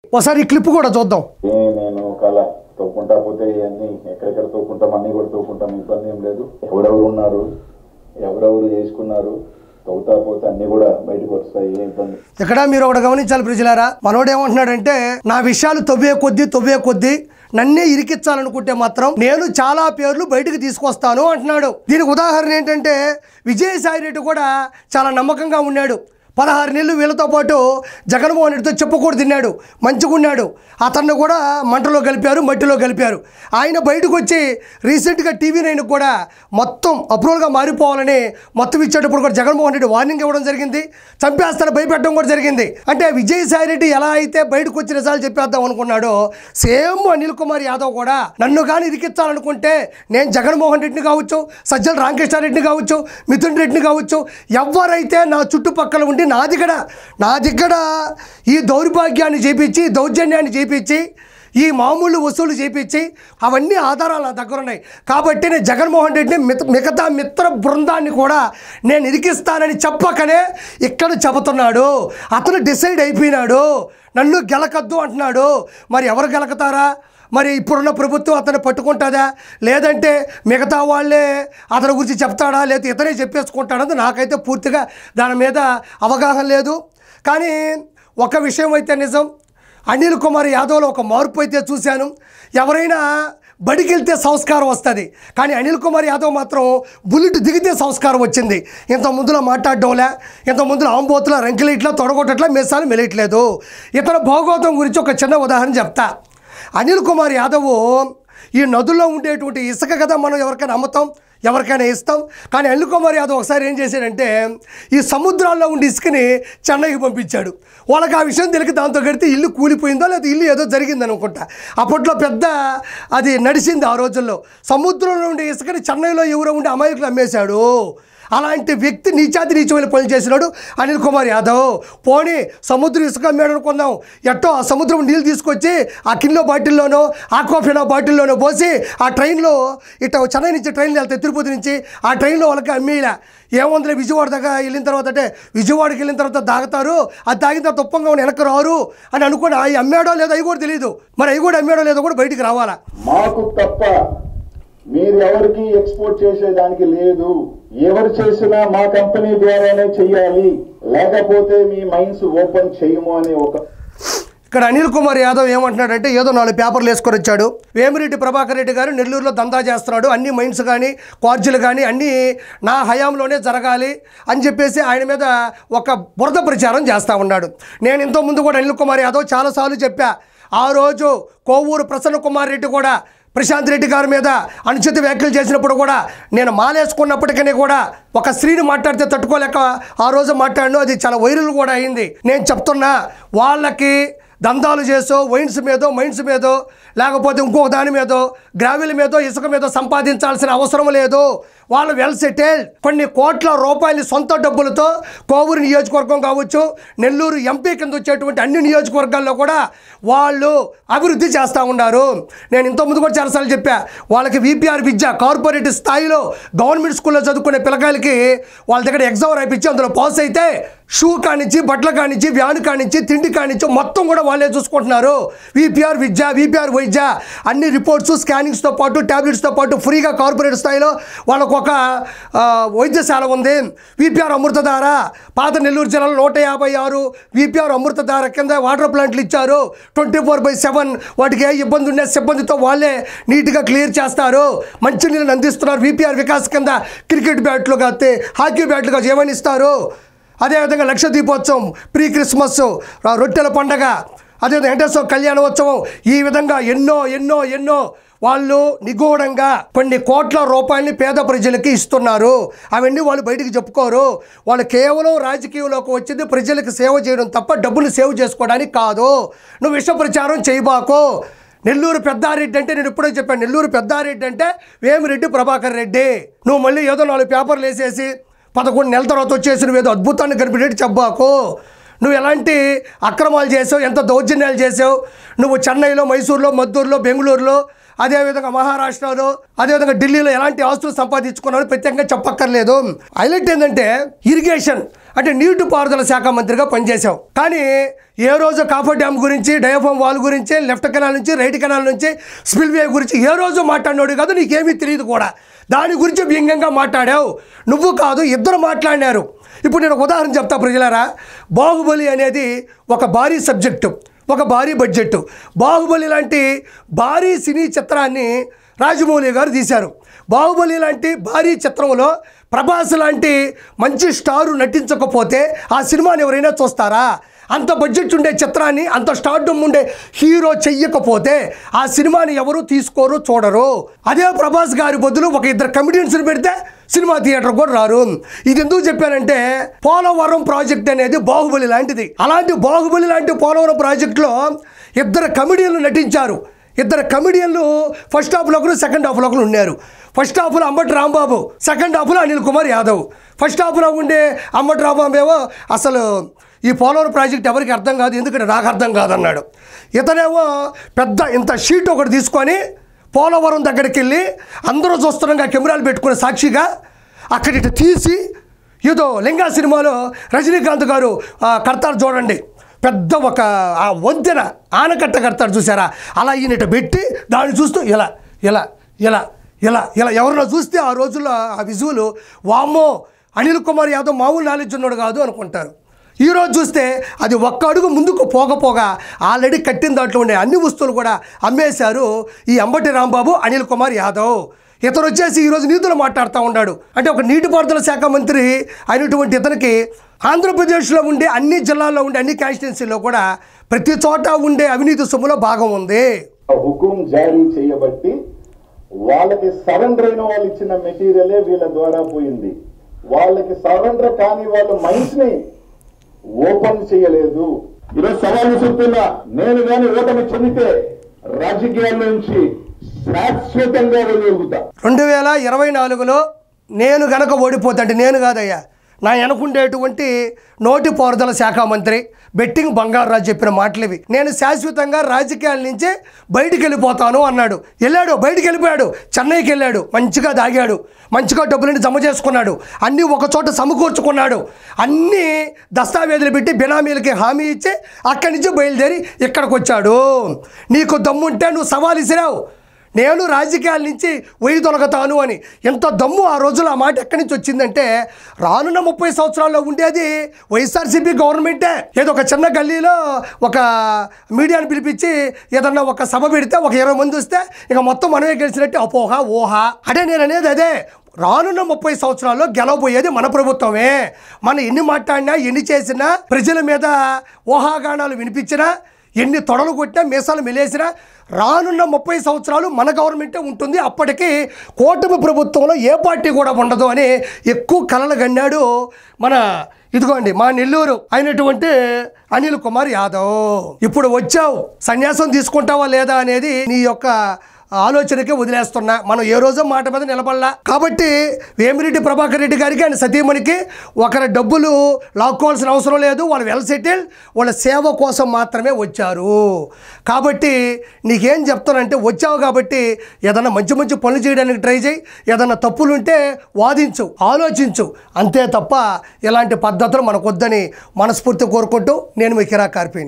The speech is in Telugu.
ఒకసారి ఈ క్లిప్ కూడా చూద్దాం. నేను ఒకవేళ తోకుంటా పోతే ఇవన్నీ ఎక్కడెక్కడ తోకుంటాం, అన్ని కూడా తోకుంటాం, ఇబ్బంది ఏం లేదు. ఎవరెవరు ఉన్నారు, ఎవరెవరు చేసుకున్నారు, తవ్వుతా పోతే అన్ని కూడా బయటకు వస్తాయి, ఏం ఇబ్బంది. ఇక్కడ మీరు ఒకటి గమనించాలి ప్రజలారా, మనోడు ఏమంటున్నాడంటే నా విషయాలు తవ్వే కొద్దీ నన్నే ఇరికించాలనుకుంటే మాత్రం నేను చాలా పేర్లు బయటకు తీసుకొస్తాను అంటున్నాడు. దీనికి ఉదాహరణ ఏంటంటే విజయసాయి రెడ్డి కూడా చాలా నమ్మకంగా ఉన్నాడు. 16 నెలలు వీళ్ళతో పాటు జగన్మోహన్ రెడ్డితో చెప్పుకూడు తిన్నాడు, మంచిగున్నాడు. అతన్ని కూడా మంటలో కలిపారు, మట్టిలో కలిపారు. ఆయన బయటకు వచ్చి రీసెంట్గా TV9 కూడా మొత్తం అప్రూవల్గా మారిపోవాలని మొత్తం ఇచ్చేటప్పుడు కూడా జగన్మోహన్ రెడ్డి వార్నింగ్ ఇవ్వడం జరిగింది, చంపేస్తాను భయపెట్టడం కూడా జరిగింది. అంటే విజయసాయి రెడ్డి ఎలా అయితే బయటకు వచ్చి నిజాలు చెప్పేద్దాం అనుకున్నాడో సేమ్ అనిల్ కుమార్ యాదవ్ కూడా నన్ను కానీ ఇరికించాలనుకుంటే నేను జగన్మోహన్ రెడ్డిని కావచ్చు, సజ్జల రామకృష్ణారెడ్డిని కావచ్చు, మిథున్ రెడ్డిని కావచ్చు, ఎవరైతే నా చుట్టుపక్కల ఉండి నా దగ్గర ఈ దౌర్భాగ్యాన్ని చేపించి, దౌర్జన్యాన్ని చేపించి, ఈ మామూలు వసూలు చేపించి అవన్నీ ఆధారాలు నా దగ్గర ఉన్నాయి. కాబట్టి నేను జగన్మోహన్ రెడ్డిని మిగతా మిత్ర బృందాన్ని కూడా నేను ఇరికిస్తానని చెప్పకనే ఇక్కడ చెబుతున్నాడు. అతను డిసైడ్ అయిపోయినాడు, నన్ను గెలకద్దు అంటున్నాడు. మరి ఎవరు గెలకతారా? మరి ఇప్పుడున్న ప్రభుత్వం అతను పట్టుకుంటుందా, లేదంటే మిగతా వాళ్ళే అతని గురించి చెప్తాడా, లేకపోతే ఇతనే చెప్పేసుకుంటాడని నాకైతే పూర్తిగా దాని మీద అవగాహన లేదు. కానీ ఒక విషయం అయితే నిజం, అనిల్ కుమార్ యాదవ్లో ఒక మార్పు అయితే చూశాను. ఎవరైనా బడికి వెళ్తే సంస్కారం వస్తుంది, కానీ అనిల్ కుమార్ యాదవ్ మాత్రం బుల్లెట్ దిగితే సంస్కారం వచ్చింది. ఇంత ముందులో మాట్లాడడంలే, ఇంత ముందులో ఆంబోతుల రంకిలు ఇట్లా తొడగొట్టట్లా, మెస్సాలు మెలయట్లేదు. ఇతర భాగవతం గురించి ఒక చిన్న ఉదాహరణ చెప్తా. అనిల్ కుమార్ యాదవ్ ఈ నదుల్లో ఉండేటువంటి ఇసుక కదా మనం ఎవరికైనా అమ్ముతాం, ఎవరికైనా ఇస్తాం. కానీ అనిల్ కుమార్ యాదవ్ ఒకసారి ఏం చేశాడంటే ఈ సముద్రాల్లో ఉండి ఇసుకని చెన్నైకి పంపించాడు. వాళ్ళకి ఆ విషయం తెలిసి దాంతో కడితే ఇల్లు కూలిపోయిందో లేదా ఇల్లు ఏదో జరిగింది అనుకుంటా. అప్పట్లో పెద్ద అది నడిచింది ఆ రోజుల్లో. సముద్రంలో ఉండే ఇసుకని చెన్నైలో ఎవరో ఉండి అమాయకులు అమ్మేశాడు. అలాంటి వ్యక్తి నీచమైన పనులు చేసినాడు అనిల్ కుమార్ యాదవ్. పోనీ సముద్రం ఇసుక అమ్మాడు అనుకుందాం, ఎట్టో ఆ సముద్రం నీళ్ళు తీసుకొచ్చి ఆ కిలో బాటిల్లోనో ఆక్వాఫినా బాటిల్లోనో పోసి ఆ ట్రైన్లో ఇట్లా చెన్నై నుంచి ట్రైన్లు వెళ్తాయి, తిరుపతి నుంచి, ఆ ట్రైన్లో వాళ్ళకి అమ్మేలా. ఏముందిలే విజయవాడ దగ్గర వెళ్ళిన తర్వాత అంటే విజయవాడకి వెళ్ళిన తర్వాత తాగుతారు, అది తాగిన తర్వాత ఉప్పంగా వెనక్కి రారు అని అనుకుని అవి అమ్మాడో లేదో అవి కూడా తెలియదు. మరి అవి కూడా అమ్మాడో లేదో కూడా బయటికి రావాలా. మాకు తప్ప మీరు ఎవరికి ఎక్స్పోర్ట్ చేసేదానికి లేదు. ఎవరు చేసినా మా కంపెనీ ద్వారానే చెయ్యాలి, లేకపోతే మీ మైన్స్ ఓపెన్ చేయము అనే ఒక. ఇక్కడ అనిల్ కుమార్ యాదవ్ ఏమంటున్నాడంటే ఏదో 4 పేపర్లు వేసుకొని వచ్చాడు. వేమిరెడ్డి ప్రభాకర్ రెడ్డి గారు నెల్లూరులో దందా చేస్తున్నాడు, అన్ని మైన్స్ కానీ క్వార్జీలు కానీ అన్నీ నా హయాంలోనే జరగాలి అని చెప్పేసి ఆయన మీద ఒక బురద ప్రచారం చేస్తూ ఉన్నాడు. నేను ఇంతకుముందు కూడా అనిల్ కుమార్ యాదవ్ చాలాసార్లు చెప్పా. ఆ రోజు కోవూరు ప్రసన్న కుమార్ రెడ్డి కూడా ప్రశాంత్ రెడ్డి గారి మీద అనుచిత వ్యాఖ్యలు చేసినప్పుడు కూడా నేను మాలేసుకున్నప్పటికీ కూడా ఒక స్త్రీని మాట్లాడితే తట్టుకోలేక ఆ రోజు మాట్లాడను, అది చాలా వైరల్ కూడా అయింది. నేను చెప్తున్నా, వాళ్ళకి దందాలు చేసో వైన్స్ మీదో మైన్స్ మీదో లేకపోతే ఇంకొక దాని మీదో గ్రావెల్ మీదో ఇసుక మీదో సంపాదించాల్సిన అవసరం లేదు. వాళ్ళు వెల్ సెటిల్డ్. కొన్ని కోట్ల రూపాయల సొంత డబ్బులతో కోవూరు నియోజకవర్గం కావచ్చు, నెల్లూరు ఎంపీ కింద వచ్చేటువంటి అన్ని నియోజకవర్గాల్లో కూడా వాళ్ళు అభివృద్ధి చేస్తూ ఉన్నారు. నేను ఇంతకుముందు కూడా చాలాసార్లు చెప్పా, వాళ్ళకి VPR విద్య కార్పొరేట్ స్థాయిలో గవర్నమెంట్ స్కూల్లో చదువుకునే పిల్లకాయలకి వాళ్ళ దగ్గర ఎగ్జామ్ రాయించి అందులో పాస్ అయితే షూ కానించి, బట్టల కానించి, వ్యాన్ కానించి, తిండి కానించి మొత్తం కూడా వాళ్ళే చూసుకుంటున్నారు. VPR విద్య, VPR వైద్య అన్ని రిపోర్ట్స్ స్కానింగ్స్తో పాటు ట్యాబ్లెట్స్తో పాటు ఫ్రీగా కార్పొరేట్ స్థాయిలో వాళ్ళకు ఒక వైద్యశాల ఉంది. VPR అమృతధార పాత నెల్లూరు జిల్లాలో 156 VPR అమృతధార కింద వాటర్ ప్లాంట్లు ఇచ్చారు. 24/7 వాటికి ఏ ఇబ్బంది ఉండే సిబ్బందితో వాళ్ళే నీట్గా క్లియర్ చేస్తారు. మంచినీళ్ళని అందిస్తున్నారు. VPR వికాస్ కింద క్రికెట్ బ్యాట్లు కాస్తే హాకీ బ్యాట్లు కాదు ఏమని ఇస్తారు. అదేవిధంగా లక్ష దీపోత్సవం, ప్రీ క్రిస్మస్, రొట్టెల పండగ, అదేవిధంగా వెంకటేశ్వర కళ్యాణోత్సవం, ఈ విధంగా ఎన్నో వాళ్ళు నిగూఢంగా కొన్ని కోట్ల రూపాయలని పేద ప్రజలకి ఇస్తున్నారు. అవన్నీ వాళ్ళు బయటికి చెప్పుకోరు. వాళ్ళు కేవలం రాజకీయంలోకి వచ్చింది ప్రజలకు సేవ చేయడం తప్ప డబ్బులు సేవ్ చేసుకోవడానికి కాదు. నువ్వు విష ప్రచారం చేయబాకు. నెల్లూరు పెద్దారెడ్డి అంటే నేను ఇప్పుడే చెప్పాను, నెల్లూరు పెద్దారెడ్డి అంటే వేమిరెడ్డి ప్రభాకర్ రెడ్డి. నువ్వు మళ్ళీ ఏదో 4 పేపర్లు వేసేసి 11 నెలల తర్వాత వచ్చేసి ఏదో అద్భుతాన్ని కనిపెట్టి చెప్పాకు. నువ్వు ఎలాంటి అక్రమాలు చేసావు, ఎంత దౌర్జన్యాలు చేసావు. నువ్వు చెన్నైలో, మైసూరులో, మద్దూరులో, బెంగళూరులో, అదేవిధంగా మహారాష్ట్రలో, అదేవిధంగా ఢిల్లీలో ఎలాంటి ఆస్తులు సంపాదించుకున్నావు ప్రత్యేకంగా చెప్పక్కర్లేదు. హైలైట్ ఏంటంటే ఇరిగేషన్ అంటే నీటిపారుదల శాఖ మంత్రిగా పనిచేశావు. కానీ ఏ రోజు కాఫర్ డ్యామ్ గురించి, డయాఫామ్ వాల్ గురించి, లెఫ్ట్ కెనాల్ నుంచి రైట్ కెనాల్ నుంచి స్పిల్వే గురించి ఏ రోజు మాట్లాడినాడు కాదు, నీకేమీ తెలియదు కూడా. దాని గురించి వ్యంగ్యంగా మాట్లాడావు. నువ్వు కాదు, ఇద్దరు మాట్లాడినారు. ఇప్పుడు నేను ఒక ఉదాహరణ చెప్తా ప్రజలారా. బాహుబలి అనేది ఒక భారీ సబ్జెక్టు, ఒక భారీ బడ్జెట్. బాహుబలి లాంటి భారీ సినీ చిత్రాన్ని రాజమౌళి గారు తీశారు. బాహుబలి లాంటి భారీ చిత్రంలో ప్రభాస్ లాంటి మంచి స్టారు నటించకపోతే ఆ సినిమాని ఎవరైనా చూస్తారా? అంత బడ్జెట్ ఉండే చిత్రాన్ని, అంత స్టార్డమ్ ఉండే హీరో చెయ్యకపోతే ఆ సినిమాని ఎవరు తీసుకోరు, చూడరు. అదే ప్రభాస్ గారి బదులు ఒక ఇద్దరు కమెడియన్స్ని పెడితే సినిమా థియేటర్ కూడా రారు. ఇది ఎందుకు చెప్పానంటే, పోలవరం ప్రాజెక్ట్ అనేది బాహుబలి లాంటిది. అలాంటి బాహుబలి లాంటి పోలవరం ప్రాజెక్టులో ఇద్దరు కమెడియన్లు నటించారు. ఇద్దరు కమెడియన్లు ఫస్ట్ హాఫ్లో ఒకరు, సెకండ్ హాఫ్లో ఒకరు ఉన్నారు. ఫస్ట్ హాఫ్లో అంబటి రాంబాబు, సెకండ్ హాఫ్లో అనిల్ కుమార్ యాదవ్. ఫస్ట్ హాఫ్లో ఉండే అంబటి రాంబాబు ఏమో అసలు ఈ పోలవరం ప్రాజెక్ట్ ఎవరికి అర్థం కాదు, ఎందుకంటే నాకు అర్థం కాదన్నాడు. ఇతనేమో పెద్ద ఇంత షీట్ ఒకటి తీసుకొని పోలవరం దగ్గరికి వెళ్ళి అందరూ చూస్తున్నాగా కెమెరాలు పెట్టుకునే సాక్షిగా అక్కడ ఇటు తీసి ఏదో లింగా సినిమాలో రజనీకాంత్ గారు కడతారు చూడండి, పెద్ద ఒక ఆ వంతెన ఆనకట్ట కడతారు చూసారా, అలా ఈయనట పెట్టి దాన్ని చూస్తూ ఇలా ఇలా ఇలా ఇలా ఇలా ఎవరినో చూస్తే ఆ రోజుల్లో ఆ విజువల్ వామ్మో అనిల్ కుమార్ యాదవ్ మామూలు నాలెడ్జ్ ఉన్నాడు కాదు అనుకుంటారు. ఈరోజు చూస్తే అది ఒక్క అడుగు ముందుకు పోగపోగా ఆల్రెడీ కట్టిన దాంట్లో ఉండే అన్ని వస్తువులు కూడా అమ్మేశారు ఈ అంబటి రాంబాబు, అనిల్ కుమార్ యాదవ్. ఇతను వచ్చేసి ఈరోజు నీతులు మాట్లాడుతూ ఉన్నాడు. అంటే ఒక నీటిపారుదల శాఖ మంత్రి అయినటువంటి ఇతనికి ఆంధ్రప్రదేశ్లో ఉండే అన్ని జిల్లాల్లో ఉండే అన్ని కాన్స్టిట్యున్సీల్లో కూడా ప్రతి చోట ఉండే అవినీతి సొమ్ములో భాగం ఉంది. హుకుం జారీ చేయబట్టి వాళ్ళకి సరెండర్ అయిన వాళ్ళు ఇచ్చిన మెటీరియలే వీళ్ళ ద్వారా పోయింది. వాళ్ళకి సరెండర్ కాని వాళ్ళు మైండ్స్ ని ఓపెన్ చేయలేదు. ఈరోజు సవాలు చెప్తున్నా, నేను కానీ ఓటమి చెందితే రాజకీయాల నుంచి శాశ్వతంగా వెళ్ళగలుగుతా. 2024లో నేను గనక ఓడిపోతా, అంటే నేను కాదయ్యా, నా వెనకుండేటువంటి నోటిపారుదల శాఖ మంత్రి బెట్టింగ్ బంగారాజు చెప్పిన మాటలు ఇవి. నేను శాశ్వతంగా రాజకీయాల నుంచి బయటికి వెళ్ళిపోతాను అన్నాడు. వెళ్ళాడు, బయటికి వెళ్ళిపోయాడు, చెన్నైకి వెళ్ళాడు, మంచిగా దాగాడు, మంచిగా డబ్బులని జమ చేసుకున్నాడు, అన్నీ ఒక చోట సమకూర్చుకున్నాడు, అన్నీ దస్తావేజులు పెట్టి బినామీలకి హామీ ఇచ్చి అక్కడి నుంచి బయలుదేరి ఇక్కడికి వచ్చాడు. నీకు దమ్ముంటే నువ్వు సవాల్ ఇసిరావు, నేను రాజకీయాల నుంచి వెయ్యి తొలగతాను అని. ఎంత దమ్ము ఆ రోజుల్లో ఆ మాట ఎక్కడి నుంచి వచ్చిందంటే, రానున్న 30 సంవత్సరాల్లో ఉండేది వైఎస్ఆర్సీపీ గవర్నమెంటే. ఏదో ఒక చిన్న గల్లీలో ఒక మీడియాని పిలిపించి ఏదన్నా ఒక సభ పెడితే ఒక 20 మంది వస్తే ఇక మొత్తం మనమే గెలిచినట్టు అపోహ ఊహ. అంటే నేను అనేది అదే, రానున్న 30 సంవత్సరాల్లో గెలవబోయేది మన ప్రభుత్వమే. మనం ఎన్ని మాట్లాడినా, ఎన్ని చేసినా, ప్రజల మీద ఊహాగానాలు వినిపించినా, ఎన్ని తొడలు కొట్టినా, మీసాలు మెలేసినా, రానున్న 30 సంవత్సరాలు మన గవర్నమెంటే ఉంటుంది. అప్పటికి కూటమి ప్రభుత్వంలో ఏ పార్టీ కూడా ఉండదు అని ఎక్కువ కలలు గన్నాడు మన ఇదిగోండి మా నెల్లూరు అయినటువంటి అనిల్ కుమార్ యాదవ్. ఇప్పుడు వచ్చావు, సన్యాసం తీసుకుంటావా లేదా అనేది నీ యొక్క ఆలోచనకే వదిలేస్తున్నా. మనం ఏ రోజు మాట మీద నిలబడలా. కాబట్టి వేమిరెడ్డి ప్రభాకర్ రెడ్డి గారికి ఆయన సతీమణికి ఒకరి డబ్బులు లాక్కోవాల్సిన అవసరం లేదు. వాళ్ళు వెల్ సెటిల్, వాళ్ళ సేవ కోసం మాత్రమే వచ్చారు. కాబట్టి నీకేం చెప్తానంటే, వచ్చావు కాబట్టి ఏదన్నా మంచి మంచి పనులు చేయడానికి ట్రై చేయి, ఏదన్నా తప్పులుంటే వాదించు, ఆలోచించు, అంతే తప్ప ఇలాంటి పద్ధతులు మనకొద్దని మనస్ఫూర్తి కోరుకుంటూ నేను మీ కిరా కార్పీని.